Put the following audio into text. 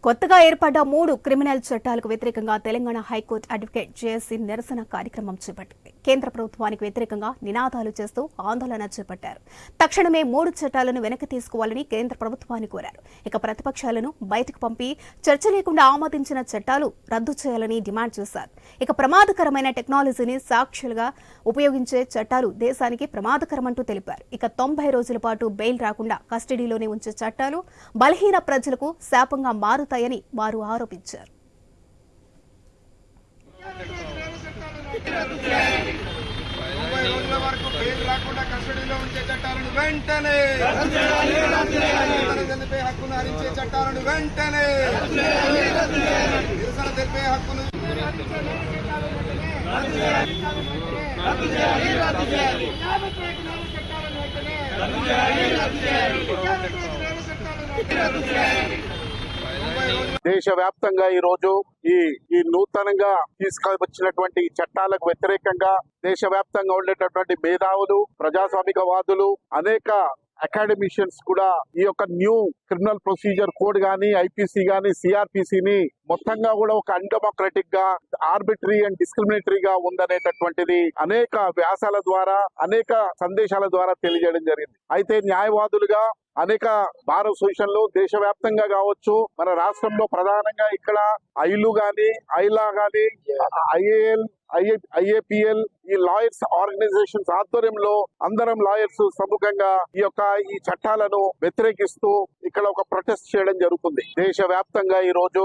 కొత్తగా ఏర్పడ్డ 3 క్రిమినల్ చట్టాలకు వ్యతిరేకంగా తెలంగాణ హైకోర్టు అడ్వకేట్ జేఎస్సీ నిరసన కార్యక్రమం చేపట్టింది. కేంద్ర ప్రభుత్వానికి వ్యతిరేకంగా నినాదాలు చేస్తూ ఆందోళన చేపట్టారు. తక్షణమే 3 చట్టాలను వెనక్కి తీసుకోవాలని కేంద్ర ప్రభుత్వాన్ని కోరారు. ఇక ప్రతిపక్షాలను బయటకు పంపి చర్చ లేకుండా ఆమోదించిన చట్టాలు రద్దు చేయాలని డిమాండ్ చేశారు. ఇక ప్రమాదకరమైన టెక్నాలజీని సాక్షులుగా ఉపయోగించే చట్టాలు దేశానికి ప్రమాదకరమంటూ తెలిపారు. ఇక 90 రోజుల పాటు బెయిల్ రాకుండా కస్టడీలోనే ఉంచే చట్టాలు బలహీన ప్రజలకు శాపంగా మారుతాయని వారు ఆరోపించారు. దేశవ్యాప్తంగా ఈ రోజు ఈ నూతనంగా తీసుకొచ్చినటువంటి చట్టాలకు వ్యతిరేకంగా దేశవ్యాప్తంగా ఉండేటటువంటి మేధావులు, ప్రజాస్వామికవాదులు, అనేక అకాడమిషియన్స్ కూడా ఈ యొక్క న్యూ క్రిమినల్ ప్రొసీజర్ కోడ్ గానీ, ఐపీసీ గానీ, సిఆర్పిసిని మొత్తంగా కూడా ఒక అన్డెమోక్రటిక్ గా, ఆర్బిటరీ అండ్ డిస్క్రిమినేటరీ గా ఉందనేటటువంటిది అనేక వ్యాసాల ద్వారా, అనేక సందేశాల ద్వారా తెలియజేయడం జరిగింది. అయితే న్యాయవాదులుగా అనేక బార్ అసోసియేషన్లు దేశవ్యాప్తంగా కావచ్చు, మన రాష్ట్రంలో ప్రధానంగా ఇక్కడ ఐలు గాని, ఐలా గాని, ఐఏఎల్, ఐఏపిఎల్, ఈ లాయర్స్ ఆర్గనైజేషన్స్ ఆధ్వర్యంలో అందరం లాయర్స్ సముఖంగా ఈ చట్టాలను వ్యతిరేకిస్తూ ఇక్కడ ఒక ప్రొటెస్ట్ చేయడం జరుగుతుంది. దేశవ్యాప్తంగా ఈ రోజు